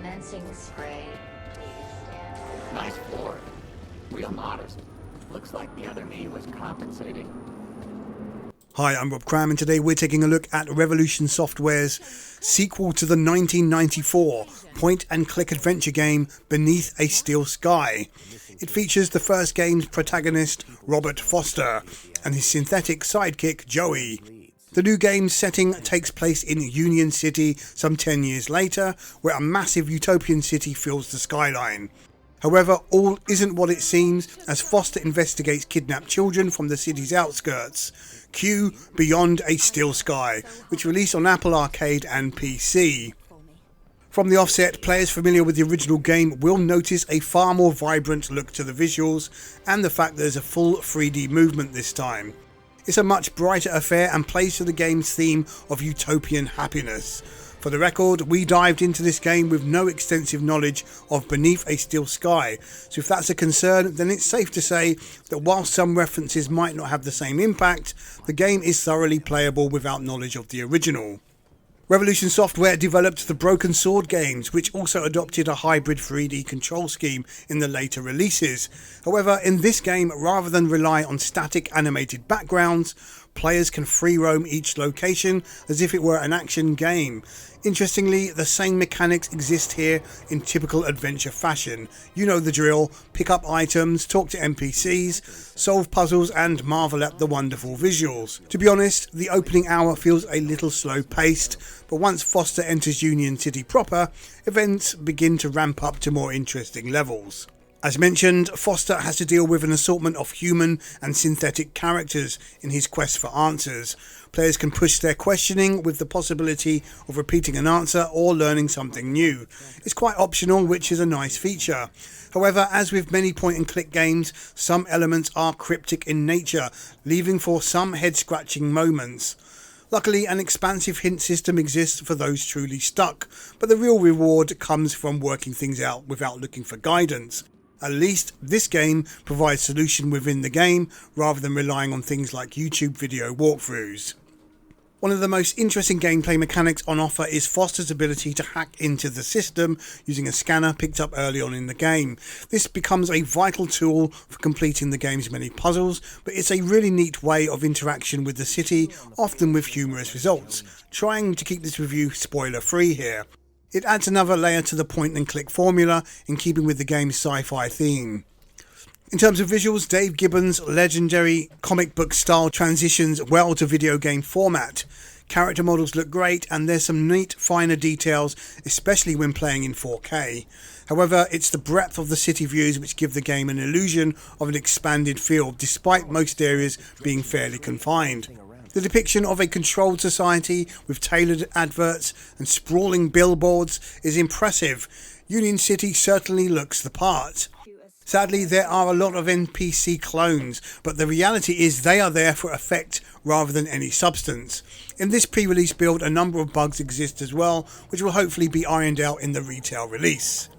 Commencing spray. Nice floor. Real modest. Looks like the other me was compensating. Hi, I'm Rob Cram, and today we're taking a look at Revolution Software's sequel to the 1994 point-and-click adventure game Beneath a Steel Sky. It features the first game's protagonist, Robert Foster, and his synthetic sidekick, Joey. The new game's setting takes place in Union City some 10 years later, where a massive utopian city fills the skyline. However, all isn't what it seems as Foster investigates kidnapped children from the city's outskirts. Cue Beyond a Steel Sky, which released on Apple Arcade and PC. From the offset, players familiar with the original game will notice a far more vibrant look to the visuals and the fact there's a full 3D movement this time. It's a much brighter affair and plays to the game's theme of utopian happiness. For the record, we dived into this game with no extensive knowledge of Beneath a Steel Sky, so if that's a concern, then it's safe to say that while some references might not have the same impact, the game is thoroughly playable without knowledge of the original. Revolution Software developed the Broken Sword games, which also adopted a hybrid 3D control scheme in the later releases. However, in this game, rather than rely on static animated backgrounds, players can free roam each location as if it were an action game. Interestingly, the same mechanics exist here in typical adventure fashion. You know the drill: pick up items, talk to NPCs, solve puzzles and marvel at the wonderful visuals. To be honest, the opening hour feels a little slow paced, but once Foster enters Union City proper, events begin to ramp up to more interesting levels. As mentioned, Foster has to deal with an assortment of human and synthetic characters in his quest for answers. Players can push their questioning with the possibility of repeating an answer or learning something new. It's quite optional, which is a nice feature. However, as with many point-and-click games, some elements are cryptic in nature, leaving for some head-scratching moments. Luckily, an expansive hint system exists for those truly stuck, but the real reward comes from working things out without looking for guidance. At least this game provides solution within the game rather than relying on things like YouTube video walkthroughs. One of the most interesting gameplay mechanics on offer is Foster's ability to hack into the system using a scanner picked up early on in the game. This becomes a vital tool for completing the game's many puzzles, but it's a really neat way of interaction with the city, often with humorous results. Trying to keep this review spoiler free here. It adds another layer to the point-and-click formula in keeping with the game's sci-fi theme. In terms of visuals, Dave Gibbons' legendary comic book style transitions well to video game format. Character models look great and there's some neat finer details, especially when playing in 4K. However, it's the breadth of the city views which give the game an illusion of an expanded field, despite most areas being fairly confined. The depiction of a controlled society with tailored adverts and sprawling billboards is impressive. Union City certainly looks the part. Sadly, there are a lot of NPC clones, but the reality is they are there for effect rather than any substance. In this pre-release build, a number of bugs exist as well, which will hopefully be ironed out in the retail release.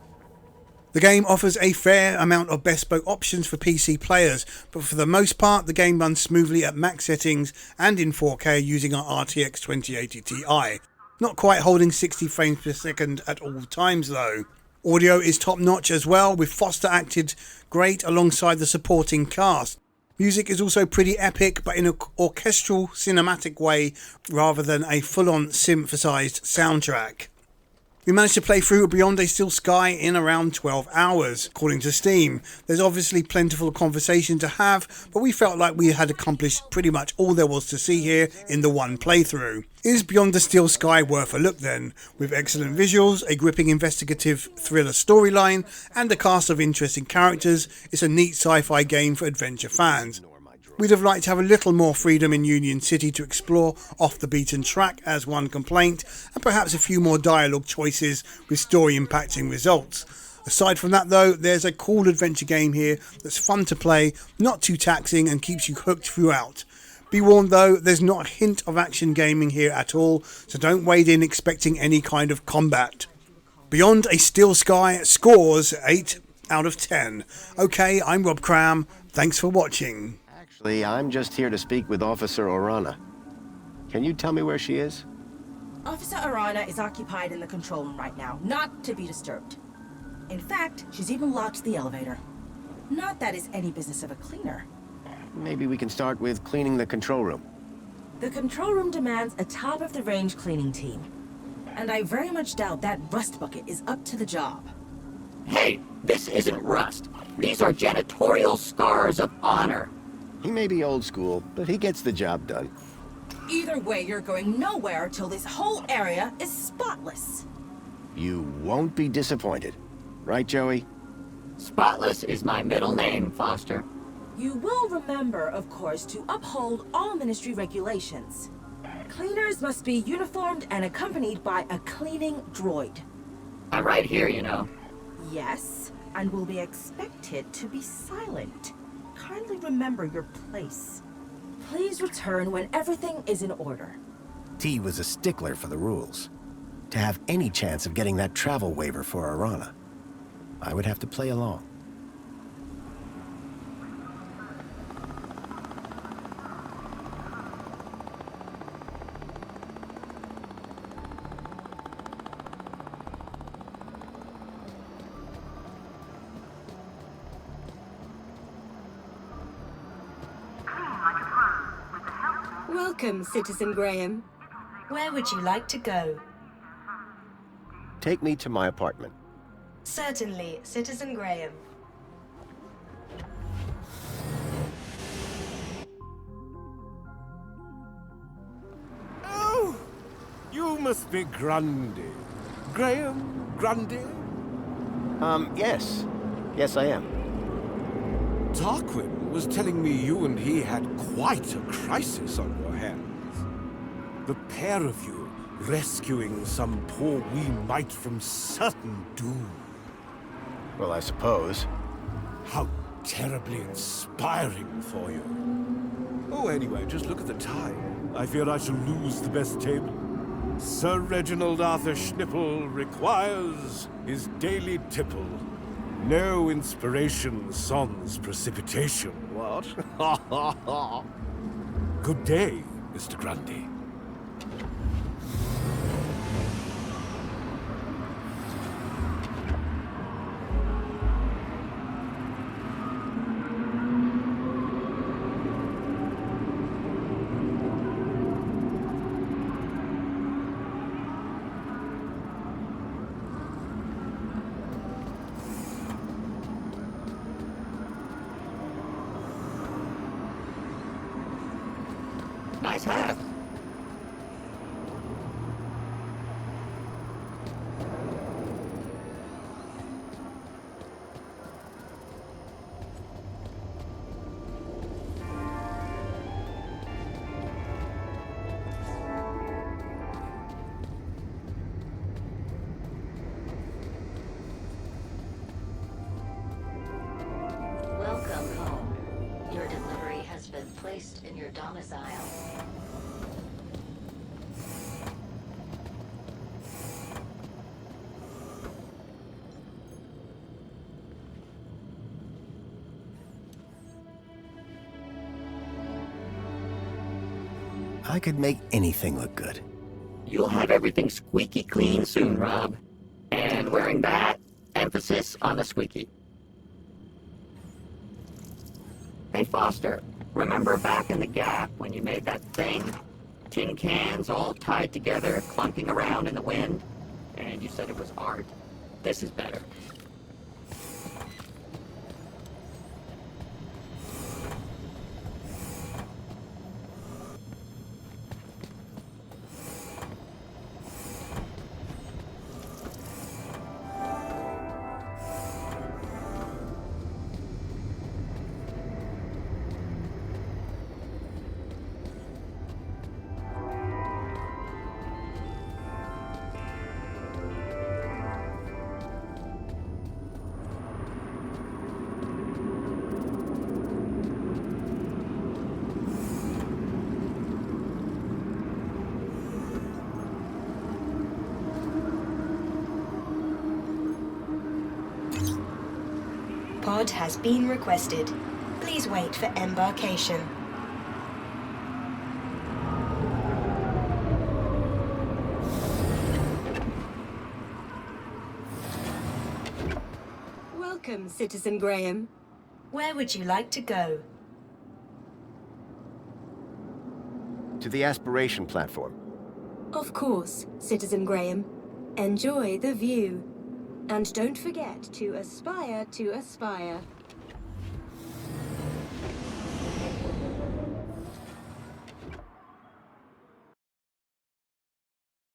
The game offers a fair amount of bespoke options for PC players, but for the most part the game runs smoothly at max settings and in 4K using our RTX 2080 Ti. Not quite holding 60 frames per second at all times though. Audio is top notch as well, with Foster acted great alongside the supporting cast. Music is also pretty epic, but in an orchestral cinematic way rather than a full-on synthesized soundtrack. We managed to play through Beyond a Steel Sky in around 12 hours, according to Steam. There's obviously plentiful conversation to have, but we felt like we had accomplished pretty much all there was to see here in the one playthrough. Is Beyond the Steel Sky worth a look then? With excellent visuals, a gripping investigative thriller storyline, and a cast of interesting characters, it's a neat sci-fi game for adventure fans. We'd have liked to have a little more freedom in Union City to explore off the beaten track as one complaint, and perhaps a few more dialogue choices with story impacting results. Aside from that though, there's a cool adventure game here that's fun to play, not too taxing and keeps you hooked throughout. Be warned though, there's not a hint of action gaming here at all, so don't wade in expecting any kind of combat. Beyond a Steel Sky scores 8 out of 10. Okay, I'm Rob Cram, thanks for watching. Actually, I'm just here to speak with Officer Orana. Can you tell me where she is? Officer Arana is occupied in the control room right now, not to be disturbed. In fact, she's even locked the elevator. Not that it's any business of a cleaner. Maybe we can start with cleaning the control room. The control room demands a top-of-the-range cleaning team. And I very much doubt that rust bucket is up to the job. Hey, this isn't rust. These are janitorial scars of honor. He may be old school, but he gets the job done. Either way, you're going nowhere till this whole area is spotless. You won't be disappointed. Right, Joey? Spotless is my middle name, Foster. You will remember, of course, to uphold all ministry regulations. Cleaners must be uniformed and accompanied by a cleaning droid. I'm right here, you know. Yes, and will be expected to be silent. Kindly remember your place. Please return when everything is in order. T was a stickler for the rules. To have any chance of getting that travel waiver for Arana, I would have to play along. Welcome, Citizen Graham. Where would you like to go? Take me to my apartment. Certainly, Citizen Graham. Oh, you must be Grundy. Graham Grundy? Yes. Yes, I am. Tarquin was telling me you and he had quite a crisis on your hands. The pair of you rescuing some poor wee mite from certain doom. Well, I suppose. How terribly inspiring for you. Oh, anyway, just look at the time. I fear I shall lose the best table. Sir Reginald Arthur Schnipple requires his daily tipple. No inspiration sans precipitation, what? Ha ha ha! Good day, Mr. Grundy. Nice hat. Welcome home. Your delivery has been placed in your domicile. I could make anything look good. You'll have everything squeaky clean soon, Rob. And wearing that, emphasis on the squeaky. Hey, Foster, remember back in the Gap when you made that thing? Tin cans all tied together, clunking around in the wind? And you said it was art? This is better. Pod has been requested. Please wait for embarkation. Welcome, Citizen Graham. Where would you like to go? To the aspiration platform. Of course, Citizen Graham. Enjoy the view. And don't forget to aspire to aspire.